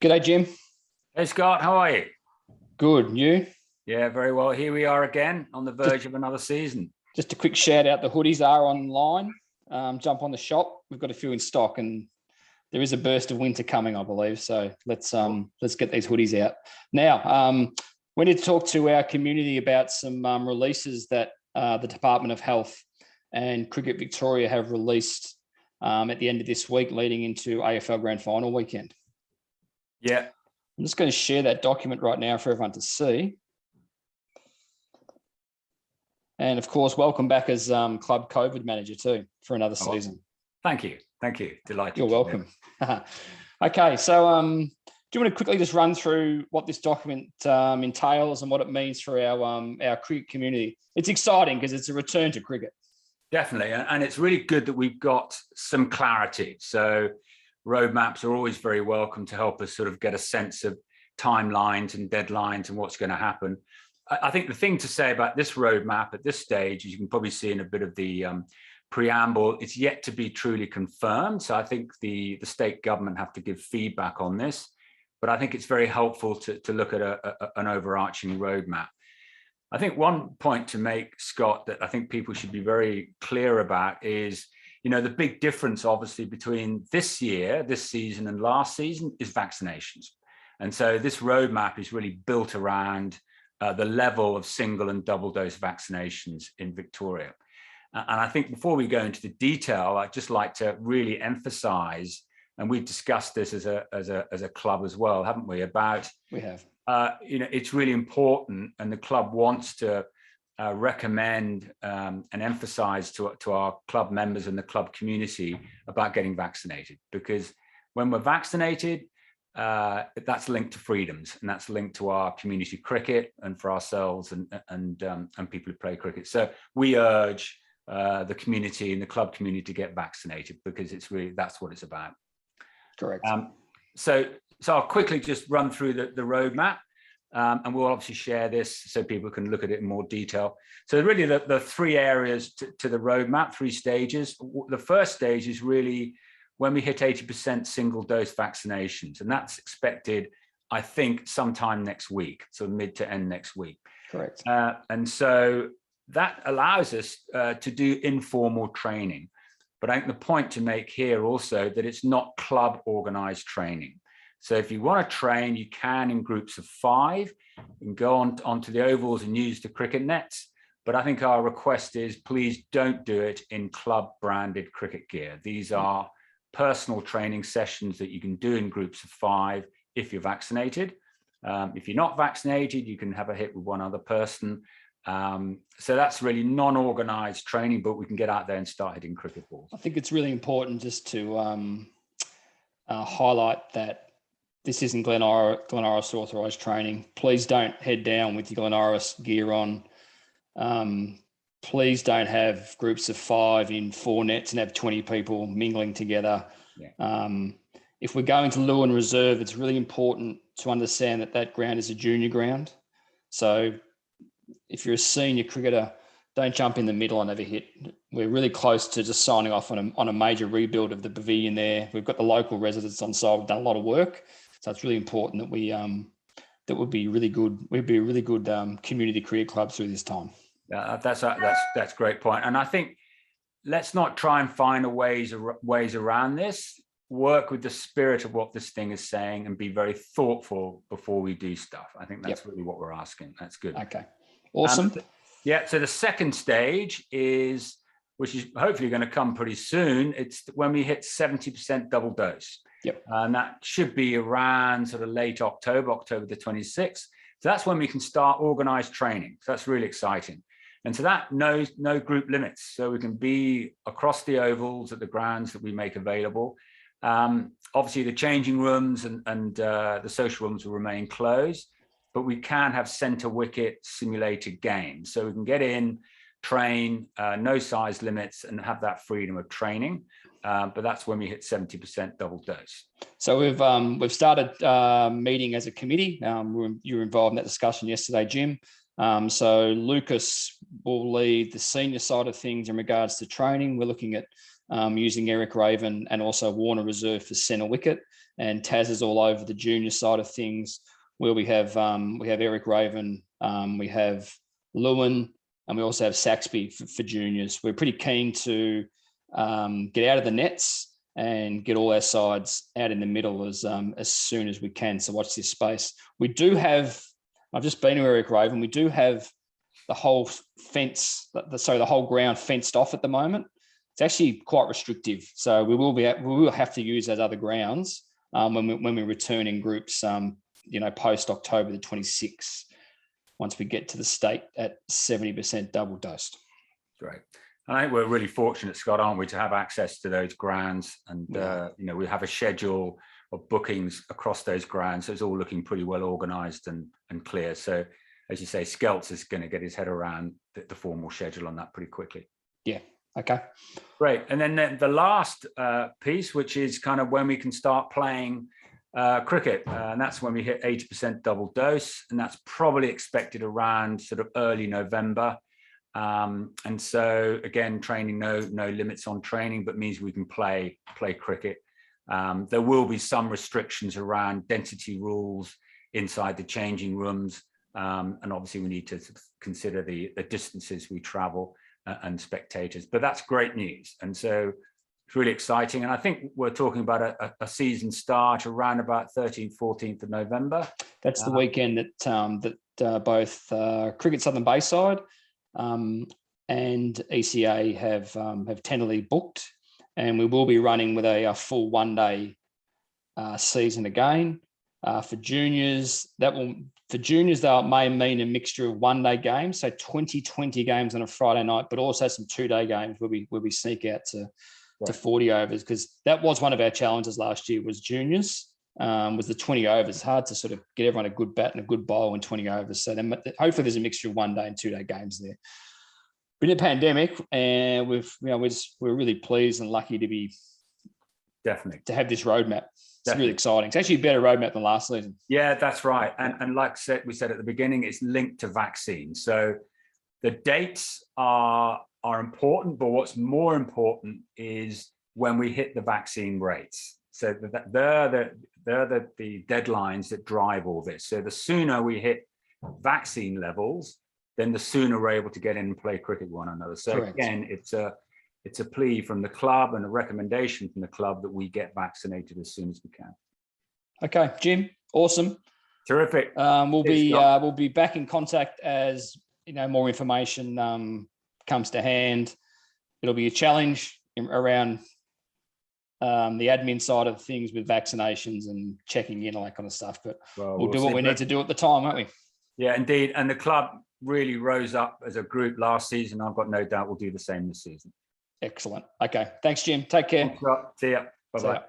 G'day, Jim. Hey Scott, how are you? Good. You? Yeah, very well. Here we are again on the verge of another season. Just a quick shout out. The hoodies are online. Jump on the shop. We've got a few in stock, and there is a burst of winter coming, I believe. So let's get these hoodies out now. We need to talk to our community about some releases that the Department of Health and Cricket Victoria have released at the end of this week, leading into AFL Grand Final weekend. Yeah. I'm just going to share that document right now for everyone to see. And of course, welcome back as club COVID manager too for another season. Thank you. Thank you. Delighted. You're welcome. Okay, so do you want to quickly just run through what this document entails and what it means for our cricket community? It's exciting because it's a return to cricket. Definitely. And it's really good that we've got some clarity. So roadmaps are always very welcome to help us sort of get a sense of timelines and deadlines and what's going to happen. I think the thing to say about this roadmap at this stage, as you can probably see in a bit of the preamble, it's yet to be truly confirmed. So I think the state government have to give feedback on this, but I think it's very helpful to look at an overarching roadmap. I think one point to make, Scott, that I think people should be very clear about is, you know, the big difference obviously between this year, this season and last season is vaccinations. And so this roadmap is really built around the level of single and double dose vaccinations in Victoria. And I think before we go into the detail, I'd just like to really emphasize, and we've discussed this as a club as well, haven't we? We have. You know, it's really important, and the club wants to recommend and emphasize to our club members and the club community about getting vaccinated, because when we're vaccinated, that's linked to freedoms, and that's linked to our community cricket and for ourselves and people who play cricket. So we urge the community and the club community to get vaccinated, because it's really, that's what it's about. Correct. So I'll quickly just run through the roadmap, and we'll obviously share this so people can look at it in more detail. So really the three areas to the roadmap, three stages. The first stage is really when we hit 80% single dose vaccinations, and that's expected, I think, sometime next week, so mid to end next week. Correct. And so that allows us to do informal training. But I think the point to make here also that it's not club organized training. So if you want to train, you can in groups of 5. You can go onto the ovals and use the cricket nets. But I think our request is, please don't do it in club branded cricket gear. These are personal training sessions that you can do in groups of 5 if you're vaccinated. If you're not vaccinated, you can have a hit with one other person. So that's really non-organized training, but we can get out there and start hitting cricket balls. I think it's really important just to highlight that this isn't Glen Iris authorised training. Please don't head down with your Glen Iris gear on. Please don't have groups of 5 in 4 nets and have 20 people mingling together. Yeah. If we're going to Lewin Reserve, it's really important to understand that ground is a junior ground. So if you're a senior cricketer, don't jump in the middle and have a hit. We're really close to just signing off on a major rebuild of the pavilion there. We've got the local residents on site. We've done a lot of work. So it's really important that we that would be really good. We'd be a really good community cricket club through this time. That's a great point. And I think let's not try and find ways around this. Work with the spirit of what this thing is saying and be very thoughtful before we do stuff. I think that's really what we're asking. That's good. Okay. Awesome. Yeah. So the second stage is, which is hopefully going to come pretty soon. It's when we hit 70% double dose. Yep. And that should be around sort of late October the 26th. So that's when we can start organized training. So that's really exciting. And so that no group limits. So we can be across the ovals at the grounds that we make available. Obviously the changing rooms and the social rooms will remain closed, but we can have center wicket simulated games. So we can get in, train, no size limits, and have that freedom of training. But that's when we hit 70% double dose. So we've started meeting as a committee. You were involved in that discussion yesterday, Jim. So Lucas will lead the senior side of things in regards to training. We're looking at using Eric Raven and also Warner Reserve for centre wicket, and Taz is all over the junior side of things, where we have Eric Raven, we have Lewin, and we also have Saxby for juniors. We're pretty keen to get out of the nets and get all our sides out in the middle as soon as we can. So watch this space. We do have, I've just been to Eric Raven, we do have the whole the whole ground fenced off at the moment. It's actually quite restrictive. So we will have to use those other grounds when we return in groups, post October the 26th, once we get to the state at 70% double dosed. Great. I think we're really fortunate, Scott, aren't we, to have access to those grounds, and we have a schedule of bookings across those grounds, so it's all looking pretty well organised and clear. So, as you say, Skelts is going to get his head around the formal schedule on that pretty quickly. Yeah. Okay. Great. And then the last piece, which is kind of when we can start playing cricket, and that's when we hit 80% double dose, and that's probably expected around sort of early November. And so again, training, no limits on training, but means we can play cricket. There will be some restrictions around density rules inside the changing rooms, and obviously we need to consider the distances we travel and spectators, but that's great news. And so it's really exciting, and I think we're talking about a season start around about 13th, 14th of November. That's the weekend that both Cricket Southern Bayside and ECA have tentatively booked, and we will be running with a full one-day season again. For juniors, that may mean a mixture of one-day games, so 20 games on a Friday night, but also some two-day games where we sneak out to 40 overs, because that was one of our challenges last year, was juniors, was the 20 overs. It's hard to sort of get everyone a good bat and a good bowl in 20 overs. So then hopefully there's a mixture of one-day and two-day games there. Been a pandemic, and we're really pleased and lucky to be to have this roadmap. It's really exciting. It's actually a better roadmap than last season. Yeah, that's right. And like we said at the beginning, it's linked to vaccines. So the dates are important, but what's more important is when we hit the vaccine rates. So they're the deadlines that drive all this. So the sooner we hit vaccine levels, then the sooner we're able to get in and play cricket with one another. So correct. Again, it's a plea from the club and a recommendation from the club that we get vaccinated as soon as we can. Okay, Jim, awesome. Terrific. We'll be back in contact as more information comes to hand. It'll be a challenge around the admin side of things with vaccinations and checking in, all that kind of stuff. But we'll do what we need to do at the time, won't we? Yeah, indeed. And the club really rose up as a group last season. I've got no doubt we'll do the same this season. Excellent. Okay. Thanks, Jim. Take care. See ya. Bye-bye.